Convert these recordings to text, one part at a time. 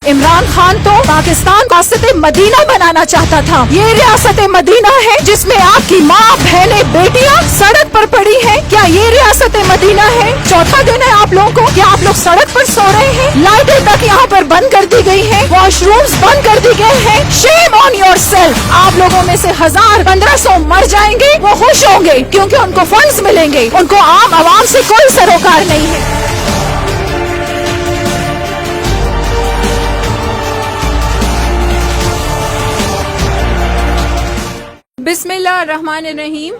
इमरान खान तो पाकिस्तान को रियासत मदीना बनाना चाहता था। ये रियासत मदीना है जिसमें आपकी माँ, बहनें, बेटियाँ सड़क पर पड़ी हैं। क्या ये रियासत मदीना है? चौथा दिन है आप लोगों को। क्या आप लोग सड़क पर सो रहे हैं? लाइटें तक यहाँ पर बंद कर दी गई हैं, वॉशरूम्स बंद कर दी गए हैं। Shame on yourself. आप लोगों में से 1000-1500 मर जाएंगे, वो खुश होंगे क्योंकि उनको फंड्स मिलेंगे। उनको आम आवाम से कोई सरोकार नहीं है। बिस्मिल्लाहिर्रहमानिर्रहीम।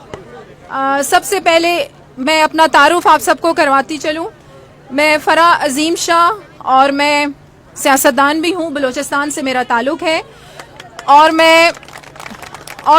सबसे पहले मैं अपना तारुफ आप सबको करवाती चलूँ। मैं फरा अजीम शाह और मैं सियासतदान भी हूँ, बलूचिस्तान से मेरा ताल्लुक़ है और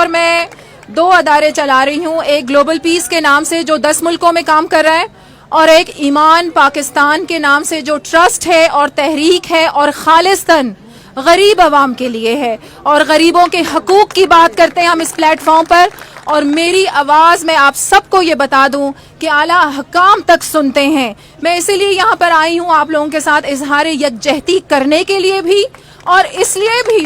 मैं 2 अदारे चला रही हूँ। एक ग्लोबल पीस के नाम से जो 10 मुल्कों में काम कर रहा है और एक ईमान पाकिस्तान के नाम से जो ट्रस्ट है और तहरीक है और खालिस्तन गरीब आवाम के लिए है और गरीबों के हकूक़ की बात करते हैं हम इस प्लेटफॉर्म पर। और मेरी आवाज़ मैं आप सबको ये बता दूं कि आला हकाम तक सुनते हैं। मैं इसीलिए यहाँ पर आई हूँ आप लोगों के साथ इजहार यकजहती करने के लिए भी और इसलिए भी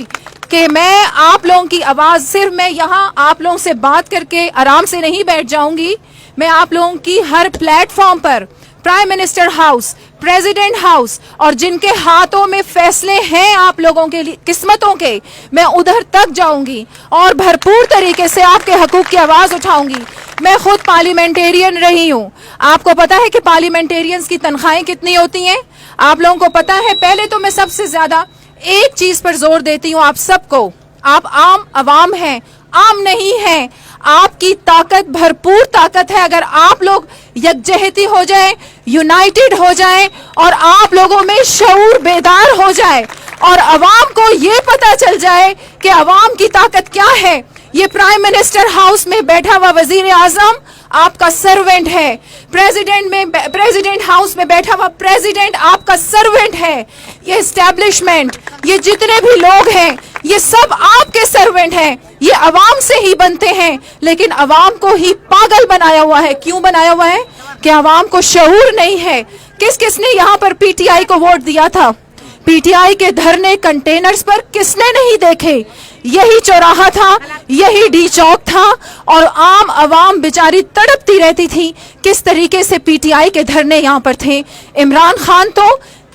कि मैं आप लोगों की आवाज़ सिर्फ मैं यहाँ आप लोगों से बात करके आराम से नहीं बैठ जाऊँगी। मैं आप लोगों की हर प्लेटफॉर्म पर prime minister house, president house और जिनके हाथों में फैसले हैं आप लोगों के लिए किस्मतों के, मैं उधर तक जाऊंगी और भरपूर तरीके से आपके हकूक़ की आवाज़ उठाऊंगी। मैं खुद पार्लियामेंटेरियन रही हूँ। आपको पता है कि पार्लियामेंटेरियंस की तनख्वाहें कितनी होती हैं? आप लोगों को पता है? पहले तो मैं सबसे ज़्यादा एक चीज़ पर जोर देती हूँ आप सबको, आप आम आवाम हैं, आम नहीं हैं। आपकी ताकत भरपूर ताकत है अगर आप लोग यकजहती हो जाएं, यूनाइटेड हो जाएं और आप लोगों में शऊर बेदार हो जाए और अवाम को ये पता चल जाए कि अवाम की ताकत क्या है। ये प्राइम मिनिस्टर हाउस में बैठा हुआ वजीर आजम आपका सर्वेंट है, प्रेसिडेंट हाउस में बैठा हुआ प्रेसिडेंट आपका सर्वेंट है। ये एस्टेब्लिशमेंट, ये जितने भी लोग हैं, ये सब आपके सर्वेंट हैं। ये अवाम से ही बनते हैं लेकिन अवाम को ही पागल बनाया हुआ है। क्यों बनाया हुआ है? कि अवाम को शऊर नहीं है। किसने यहाँ पर पीटीआई को वोट दिया था? पीटीआई के धरने कंटेनर्स पर किसने नहीं देखे? यही चौराहा था, यही डी चौक था और आम आवाम बेचारी तड़पती रहती थी किस तरीके से पीटीआई के धरने यहाँ पर थे। इमरान खान तो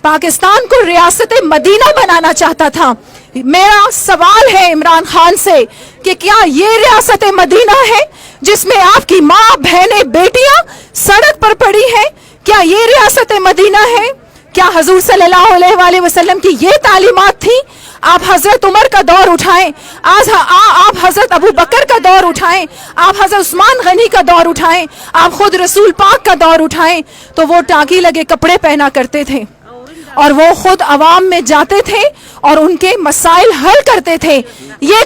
पाकिस्तान को रियासत मदीना बनाना चाहता था। मेरा सवाल है इमरान खान से कि क्या ये रियासत मदीना है जिसमें आपकी माँ, बहनें, बेटियां सड़क पर पड़ी हैं? क्या ये रियासत मदीना है? क्या हुजूर सल्लल्लाहु अलैहि वसल्लम की ये तालीमात थी? आप हजरत उमर का दौर उठाएं, आप हजरत अबू बकर का दौर उठाएं, आप हजरत उस्मान गनी का दौर उठाएं, आप खुद रसूल पाक का दौर उठाएं तो वो टाकी लगे कपड़े पहना करते थे और वो खुद अवाम में जाते थे और उनके मसाइल हल करते थे। ये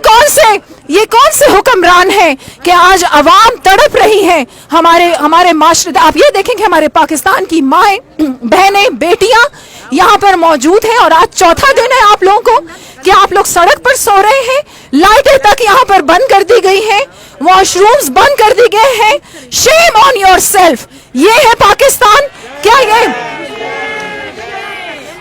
कौन से हुक्मरान हैं कि आज अवाम तड़प रही है? हमारे माशरे, आप ये देखेंगे हमारे पाकिस्तान की माएँ, बहनें, बेटियां यहाँ पर मौजूद हैं और आज चौथा दिन है आप लोगों को कि आप लोग सड़क पर सो रहे हैं। लाइटें तक यहाँ पर बंद कर दी गई हैं, वॉशरूम्स बंद कर दिए गए हैं। Shame on yourself. ये है पाकिस्तान क्या ये?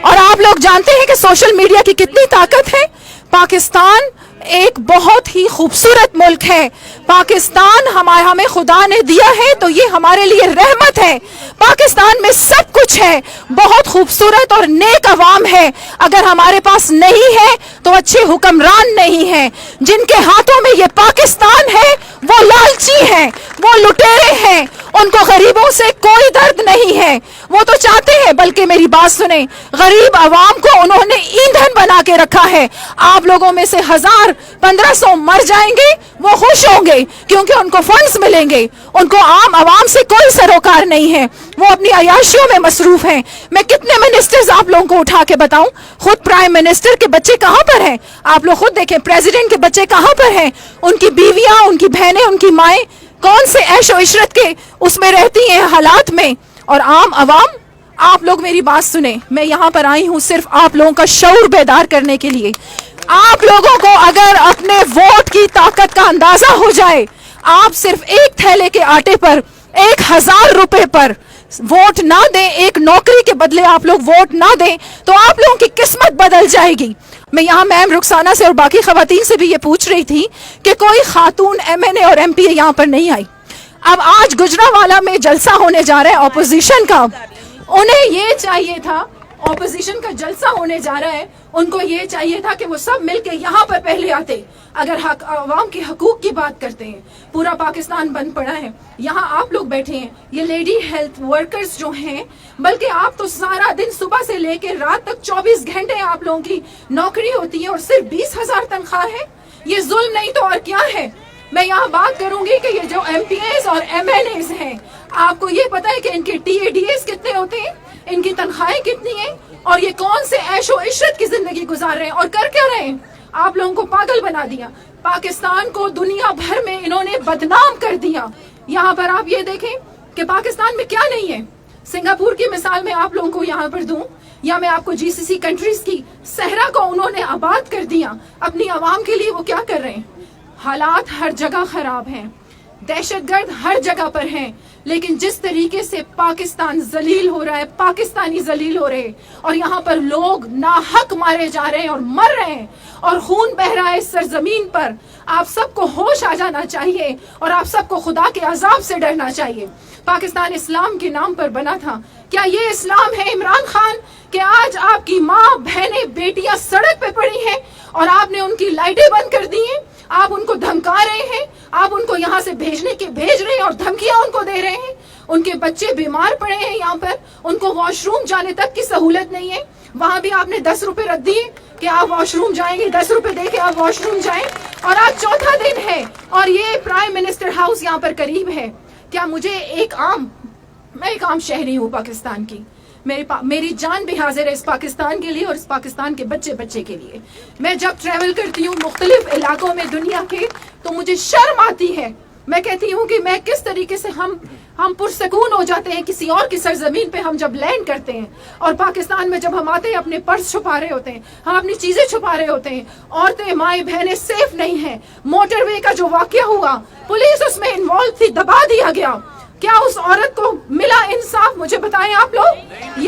और आप लोग जानते हैं कि सोशल मीडिया की कितनी ताकत है। पाकिस्तान एक बहुत ही खूबसूरत मुल्क है। पाकिस्तान हमें खुदा ने दिया है तो ये हमारे लिए रहमत है। पाकिस्तान में सब कुछ है, बहुत खूबसूरत और नेक अवाम है। अगर हमारे पास नहीं है तो अच्छे हुक्मरान नहीं हैं। जिनके हाथों में ये पाकिस्तान है वो लालची हैं, वो लुटेरे हैं, उनको गरीबों से कोई दर्द नहीं है। वो तो चाहते हैं, बल्कि मेरी बात सुने, गरीब आवाम को उन्होंने ईंधन बना के रखा है। आप लोगों में से 1000-1500 मर जाएंगे, वो खुश होंगे क्योंकि उनको फंड्स मिलेंगे। उनको आम आवाम से कोई सरोकार नहीं है, वो अपनी अयाशियों में मसरूफ हैं। मैं कितने मिनिस्टर्स आप लोगों को उठा के बताऊं? खुद प्राइम मिनिस्टर के बच्चे कहां पर हैं? आप लोग खुद देखें, प्रेसिडेंट के बच्चे कहां पर हैं? उनकी बीवियां, उनकी बहनें, उनकी माएं कौन से ऐशो इशरत के उसमें रहती हैं हालात में। और आम आवाम, आप लोग मेरी बात सुने, मैं यहाँ पर आई हूँ सिर्फ आप लोगों का शऊर बेदार करने के लिए। आप लोगों को अगर अपने वोट की ताकत का अंदाजा हो जाए, आप सिर्फ एक थैले के आटे पर 1000 रुपए पर वोट ना दें, एक नौकरी के बदले आप लोग वोट ना दें, तो आप लोगों की किस्मत बदल जाएगी। मैं यहाँ मैम रुखसाना से और बाकी खवातीन से भी ये पूछ रही थी कि कोई खातून MNA और MP यहाँ पर नहीं आई। अब आज गुजरांवाला में जलसा होने जा रहा है ऑपोजिशन का, उन्हें ये चाहिए था, ऑपोजिशन का जलसा होने जा रहा है, उनको ये चाहिए था कि वो सब मिलके यहाँ पर पहले आते। अगर अवाम के हकूक की बात करते हैं, पूरा पाकिस्तान बंद पड़ा है, यहाँ आप लोग बैठे हैं, ये लेडी हेल्थ वर्कर्स जो हैं, बल्कि आप तो सारा दिन सुबह से लेकर रात तक 24 घंटे आप लोगों की नौकरी होती है और सिर्फ 20,000 तनख्वाह है। ये जुल्म नहीं तो और क्या है। मैं यहाँ बात करूंगी कि ये जो MPAs और MNAs हैं, आपको ये पता है कि इनके TADAs कितने होते हैं, इनकी तनख्वाहें कितनी हैं, और ये कौन से ऐशो इशरत की जिंदगी गुजार रहे हैं और कर क्या रहे हैं। आप लोगों को पागल बना दिया, पाकिस्तान को दुनिया भर में इन्होंने बदनाम कर दिया। यहाँ पर आप ये देखें कि पाकिस्तान में क्या नहीं है। सिंगापुर की मिसाल मैं आप लोगों को यहाँ पर दूं, या मैं आपको GCC कंट्रीज की सहरा को उन्होंने आबाद कर दिया अपनी आवाम के लिए। वो क्या कर रहे हैं, हालात हर जगह खराब हैं, दहशतगर्द हर जगह पर हैं, लेकिन जिस तरीके से पाकिस्तान जलील हो रहा है, पाकिस्तानी जलील हो रहे हैं, और यहाँ पर लोग नाहक मारे जा रहे हैं और मर रहे हैं और खून बह रहा है इस सरजमीन पर, आप सबको होश आ जाना चाहिए और आप सबको खुदा के अजाब से डरना चाहिए। पाकिस्तान इस्लाम के नाम पर बना था, क्या ये इस्लाम है इमरान खान कि आज आपकी माँ बहनें बेटियां सड़क पे पड़ी हैं और आपने उनकी लाइटें बंद कर दी हैं, आप उनको धमका रहे हैं, आप उनको यहाँ से भेज रहे हैं और धमकियां उनको दे रहे हैं। उनके बच्चे बीमार पड़े हैं, यहाँ पर उनको वॉशरूम जाने तक की सहूलत नहीं है। वहां भी आपने 10 रुपए रख दिए कि आप वॉशरूम जाएंगे, 10 रुपए दे के आप वॉशरूम जाएं, और आज चौथा दिन है और ये प्राइम मिनिस्टर हाउस यहाँ पर करीब है। क्या मुझे मैं एक आम शहरी हूँ पाकिस्तान की, मेरी जान भी हाजिर है इस पाकिस्तान के लिए और इस पाकिस्तान के बच्चे के लिए। मैं जब ट्रैवल करती हूँ मुख्तलिफ इलाकों में दुनिया के, तो मुझे शर्म आती है। मैं कहती हूँ कि मैं किस तरीके से हम पुरसकून हो जाते हैं किसी और की सरजमीन पे हम जब लैंड करते हैं, और पाकिस्तान में जब हम आते हैं अपने पर्स छुपा रहे होते हैं, हम अपनी चीजें छुपा रहे होते हैं, औरतें माएँ बहनें सेफ नहीं हैं। मोटरवे का जो वाकया हुआ, पुलिस उसमें इन्वॉल्व थी, दबा दिया गया। क्या उस औरत को मिला इंसाफ, मुझे बताएं आप लोग।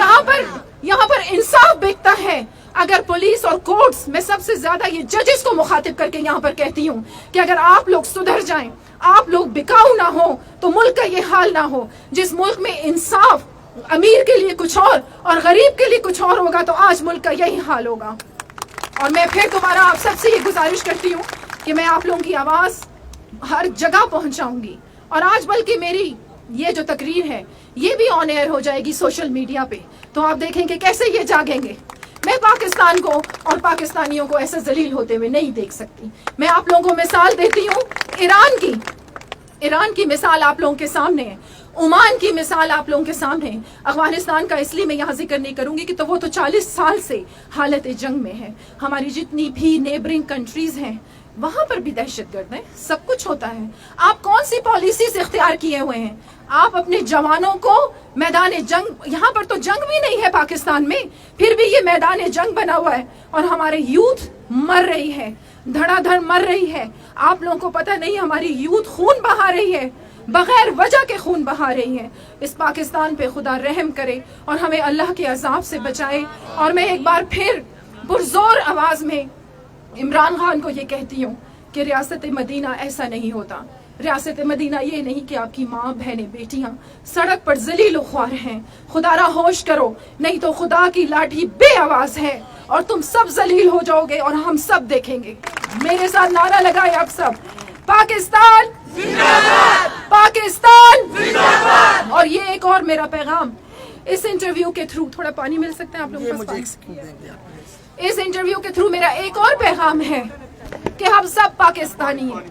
यहाँ पर इंसाफ बिकता है। अगर पुलिस और कोर्ट्स, मैं सबसे ज्यादा ये जजेस को मुखातिब करके यहाँ पर कहती हूँ कि अगर आप लोग सुधर जाएं, आप लोग बिकाऊ ना हो, तो मुल्क का ये हाल ना हो। जिस मुल्क में इंसाफ अमीर के लिए कुछ और गरीब के लिए कुछ और होगा, तो आज मुल्क का यही हाल होगा। और मैं फिर दोबारा आप सबसे ये गुजारिश करती हूँ कि मैं आप लोगों की आवाज हर जगह पहुंचाऊंगी, और आज बल्कि मेरी ये जो तकरीर है ये भी ऑन एयर हो जाएगी सोशल मीडिया पे, तो आप देखेंगे कैसे ये जागेंगे। मैं पाकिस्तान को और पाकिस्तानियों को ऐसे जलील होते हुए नहीं देख सकती। मैं आप लोगों को मिसाल देती हूँ ईरान की मिसाल आप लोगों के सामने है, ओमान की मिसाल आप लोगों के सामने है। अफगानिस्तान का इसलिए मैं यहाँ जिक्र नहीं करूंगी कि तो वो तो 40 साल से हालत जंग में है। हमारी जितनी भी नेबरिंग कंट्रीज हैं वहां पर भी दहशतगर्द है, सब कुछ होता है। आप कौन सी पॉलिसीज इख्तियार किए हुए हैं? आप अपने जवानों को मैदान जंग, यहाँ पर तो जंग भी नहीं है पाकिस्तान में, फिर भी ये मैदान जंग बना हुआ है और हमारे यूथ मर रही है, धड़ाधड़ मर रही है। आप लोगों को पता नहीं हमारी यूथ खून बहा रही है, बगैर वजह के खून बहा रही है। इस पाकिस्तान पे खुदा रहम करे और हमें अल्लाह के अजाब से बचाए। और मैं एक बार फिर पुरजोर आवाज में इमरान खान को ये कहती हूँ कि रियासत मदीना ऐसा नहीं होता। रियासत मदीना ये नहीं कि आपकी माँ बहनें बेटियां सड़क पर जलील ख्वार हैं। खुदारा होश करो, नहीं तो खुदा की लाठी बे आवाज है और तुम सब जलील हो जाओगे और हम सब देखेंगे। मेरे साथ नारा लगाए आप सब, पाकिस्तान जिंदाबाद, पाकिस्तान जिंदाबाद। और ये एक और मेरा पैगाम इस इंटरव्यू के थ्रू, थोड़ा पानी मिल सकते हैं आप लोगों को? इस इंटरव्यू के थ्रू मेरा एक और पैगाम है कि हम सब पाकिस्तानी हैं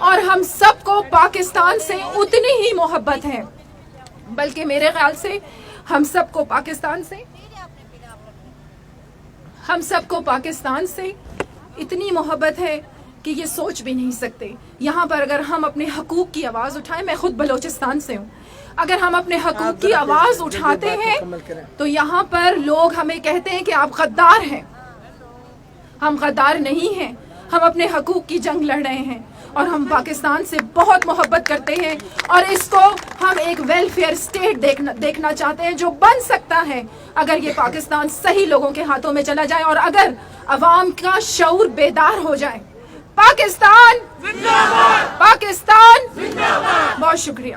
और हम सबको पाकिस्तान से उतनी ही मोहब्बत है, बल्कि मेरे ख्याल से हम सबको पाकिस्तान से इतनी मोहब्बत है कि ये सोच भी नहीं सकते। यहाँ पर अगर हम अपने हकूक की आवाज़ उठाएं, मैं खुद बलोचिस्तान से हूँ, अगर हम अपने हकूक की आवाज़ उठाते हैं तो यहाँ पर लोग हमें कहते हैं कि आप गद्दार हैं। हम गद्दार नहीं हैं, हम अपने हकूक की जंग लड़ रहे हैं اور ہم پاکستان سے بہت محبت کرتے ہیں اور اس کو ہم ایک ویلفیئر اسٹیٹ دیکھنا چاہتے ہیں جو بن سکتا ہے اگر یہ پاکستان صحیح لوگوں کے ہاتھوں میں چلا جائے اور اگر عوام کا شعور بیدار ہو جائے. پاکستان زندہ باد! پاکستان زندہ باد! بہت شکریہ.